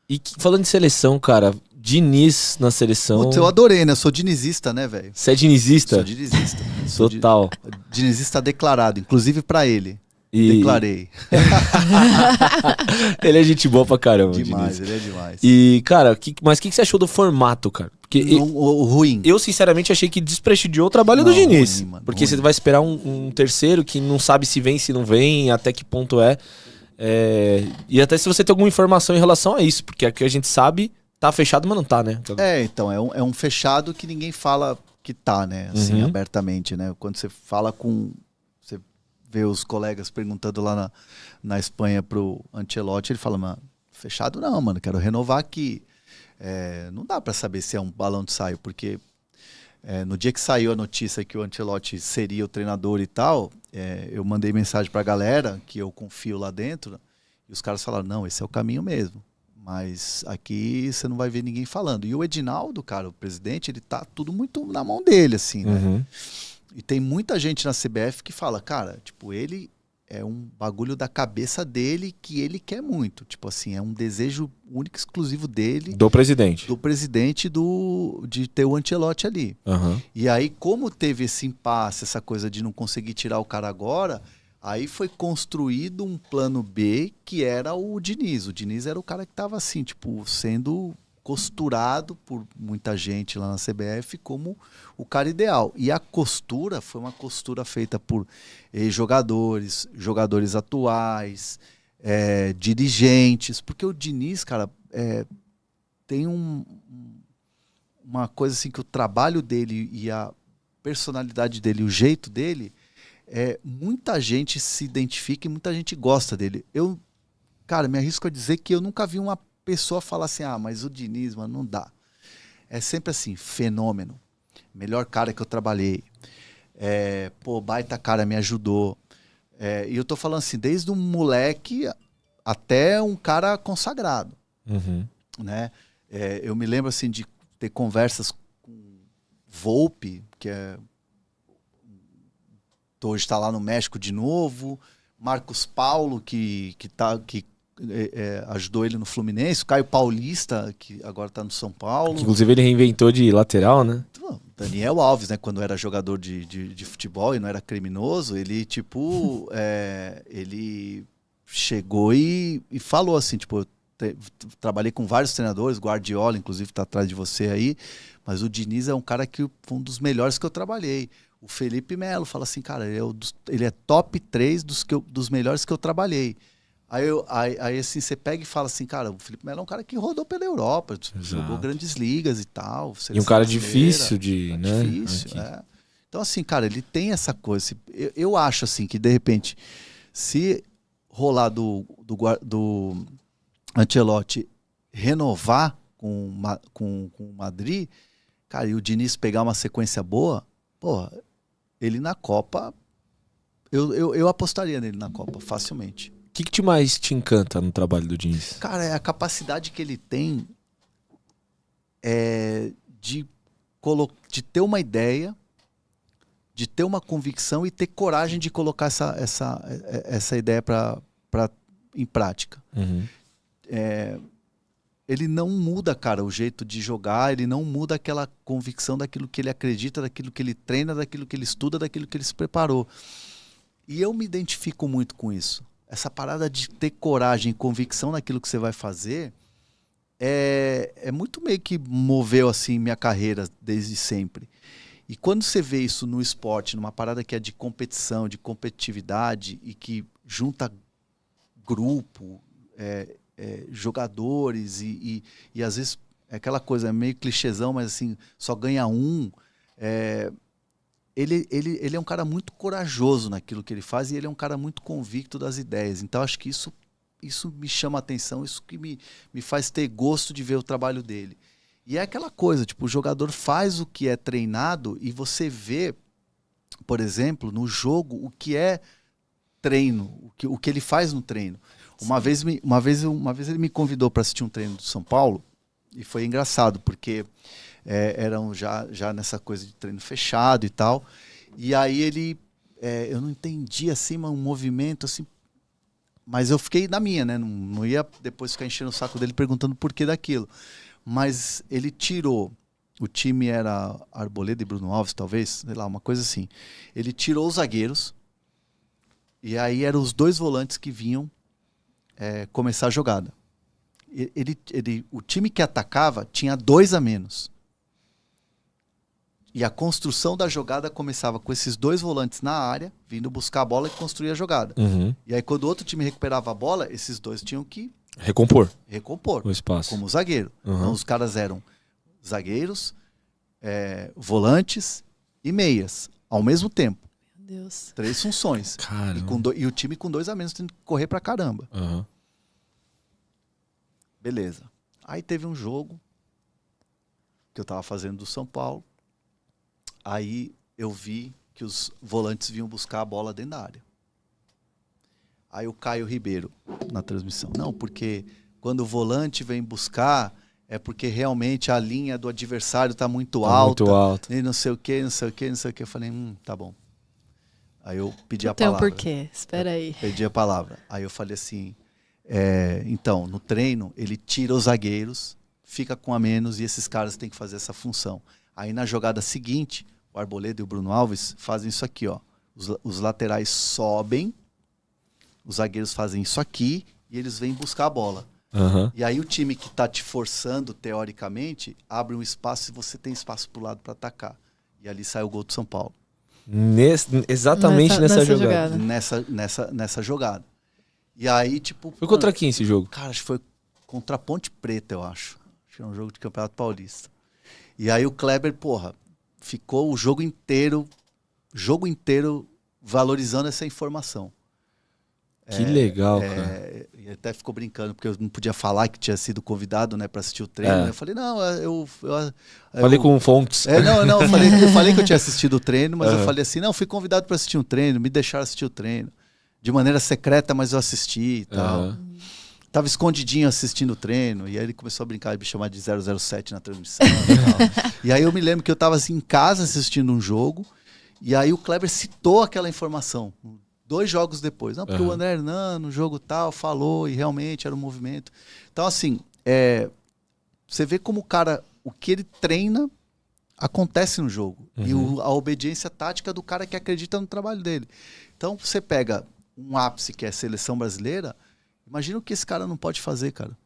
E falando de seleção, cara, Diniz na seleção... Putz, eu adorei, né? Eu sou dinizista, né, velho? Você é dinizista? Sou dinizista. Total. Dinizista declarado, inclusive pra ele. E... Declarei. Ele é gente boa pra caramba, Demais, Diniz. ele é demais. E, cara, mas o que você achou do formato, cara? Porque o ruim. Eu, sinceramente, achei que desprestigiou o trabalho do Diniz. Ruim, mano, porque ruim. você vai esperar um terceiro que não sabe se vem, se não vem, até que ponto é. E até se você tem alguma informação em relação a isso, porque aqui a gente sabe, tá fechado, mas não tá, né? Então, é um fechado que ninguém fala que tá, né? Assim, abertamente, né? Quando você fala com... Você vê os colegas perguntando lá na Espanha pro Ancelotti, ele fala, mano, fechado não, mano, quero renovar aqui. Não dá pra saber se é um balão de ensaio, porque no dia que saiu a notícia que o Ancelotti seria o treinador e tal, eu mandei mensagem pra galera, que eu confio lá dentro, e os caras falaram, não, esse é o caminho mesmo. Mas aqui você não vai ver ninguém falando. E o Edinaldo, cara, o presidente, ele tá tudo muito na mão dele, assim, né? E tem muita gente na CBF que fala, cara, tipo, ele é um bagulho da cabeça dele que ele quer muito. Tipo assim, é um desejo único, exclusivo dele. Do presidente. Do presidente de ter o Ancelotti ali. E aí, como teve esse impasse, essa coisa de não conseguir tirar o cara agora... Aí foi construído um plano B, que era o Diniz. O Diniz era o cara que estava assim, tipo, sendo costurado por muita gente lá na CBF como o cara ideal. E a costura foi uma costura feita por jogadores atuais, dirigentes. Porque o Diniz, cara, tem uma coisa assim que o trabalho dele e a personalidade dele, o jeito dele... muita gente se identifica e muita gente gosta dele. Eu, cara, me arrisco a dizer que eu nunca vi uma pessoa falar assim, mas o Diniz, mano, não dá. É sempre assim, fenômeno. Melhor cara que eu trabalhei. Baita cara, me ajudou. E eu tô falando assim, desde um moleque até um cara consagrado. Né? Eu me lembro assim de ter conversas com Volpi, que hoje está lá no México de novo, Marcos Paulo, que ajudou ele no Fluminense, Caio Paulista, que agora está no São Paulo. Que, inclusive ele reinventou de lateral, né? Daniel Alves, né, quando era jogador de futebol e não era criminoso, ele tipo, ele chegou e falou assim, tipo, trabalhei com vários treinadores, Guardiola, inclusive, está atrás de você aí, mas o Diniz é um cara que foi um dos melhores que eu trabalhei. O Felipe Melo fala assim, cara, ele é top 3 dos melhores que eu trabalhei. Aí assim, você pega e fala assim, cara, o Felipe Melo é um cara que rodou pela Europa, jogou grandes ligas e tal. E um cara difícil de... né? Difícil, Então assim, cara, ele tem essa coisa. Eu acho assim que, de repente, se rolar do Ancelotti renovar com o Madrid, cara, e o Diniz pegar uma sequência boa, porra, ele na Copa, eu apostaria nele na Copa, facilmente. O que mais te encanta no trabalho do Diniz? Cara, é a capacidade que ele tem de ter uma ideia, de ter uma convicção e ter coragem de colocar essa ideia em prática. Ele não muda, cara, o jeito de jogar, ele não muda aquela convicção daquilo que ele acredita, daquilo que ele treina, daquilo que ele estuda, daquilo que ele se preparou. E eu me identifico muito com isso. Essa parada de ter coragem e convicção naquilo que você vai fazer é muito meio que moveu assim minha carreira desde sempre. E quando você vê isso no esporte, numa parada que é de competição, de competitividade e que junta grupo, jogadores e às vezes é aquela coisa meio clichêzão, mas assim, só ganha um. Ele é um cara muito corajoso naquilo que ele faz e ele é um cara muito convicto das ideias. Então acho que isso me chama a atenção, isso que me faz ter gosto de ver o trabalho dele. E é aquela coisa, tipo, o jogador faz o que é treinado e você vê, por exemplo, no jogo o que é treino, o que ele faz no treino. Uma vez ele me convidou para assistir um treino do São Paulo e foi engraçado, porque eram já nessa coisa de treino fechado e tal. E aí eu não entendi assim, um movimento assim. Mas eu fiquei na minha, né? Não ia depois ficar enchendo o saco dele perguntando por que daquilo. Mas ele tirou... O time era Arboleda e Bruno Alves, talvez, sei lá, uma coisa assim. Ele tirou os zagueiros e aí eram os 2 volantes que vinham começar a jogada. O time que atacava tinha 2 a menos. E a construção da jogada começava com esses 2 volantes na área, vindo buscar a bola e construir a jogada. Uhum. E aí quando o outro time recuperava a bola, esses 2 tinham que recompor o espaço. Como zagueiro. Uhum. Então os caras eram zagueiros, volantes e meias, ao mesmo tempo. Meu Deus. 3 funções. E o time com 2 a menos tendo que correr pra caramba. Uhum. Beleza. Aí teve um jogo que eu tava fazendo do São Paulo. Aí eu vi que os volantes vinham buscar a bola dentro da área. Aí o Caio Ribeiro, na transmissão. Não, porque quando o volante vem buscar... é porque realmente a linha do adversário está muito alta. Muito alta. E não sei o que, não sei o que, não sei o que. Eu falei, tá bom. Aí eu pedi a Tem um palavra. porquê, espera aí. Pedi a palavra. Aí eu falei assim, então, no treino, ele tira os zagueiros, fica com a menos e esses caras têm que fazer essa função. Aí na jogada seguinte, o Arboleda e o Bruno Alves fazem isso aqui, ó. Os laterais sobem, os zagueiros fazem isso aqui e eles vêm buscar a bola. Uhum. E aí o time que está te forçando, teoricamente, abre um espaço e você tem espaço pro lado para atacar. E ali sai o gol do São Paulo. Exatamente nessa jogada. Nessa jogada. E aí, tipo... Foi contra quem esse jogo? Cara, acho que foi contra a Ponte Preta, eu acho. Acho que era um jogo de Campeonato Paulista. E aí o Kleber, ficou o jogo inteiro valorizando essa informação. Que legal, cara. E até ficou brincando, porque eu não podia falar que tinha sido convidado, né, para assistir o treino. Eu falei, não, eu falei com fontes. Eu falei que eu tinha assistido o treino, mas eu falei assim, não, fui convidado para assistir um treino, me deixaram assistir o treino. De maneira secreta, mas eu assisti e tal. Tava escondidinho assistindo o treino, e aí ele começou a brincar de me chamar de 007 na transmissão e tal. E aí eu me lembro que eu tava assim, em casa assistindo um jogo, e aí o Kleber citou aquela informação. 2 jogos depois. Não, porque o André Hernan, no jogo tal, falou e realmente era um movimento. Então, assim, você vê como o cara, o que ele treina, acontece no jogo. E a obediência tática do cara que acredita no trabalho dele. Então, você pega um ápice que é a seleção brasileira, imagina o que esse cara não pode fazer, cara.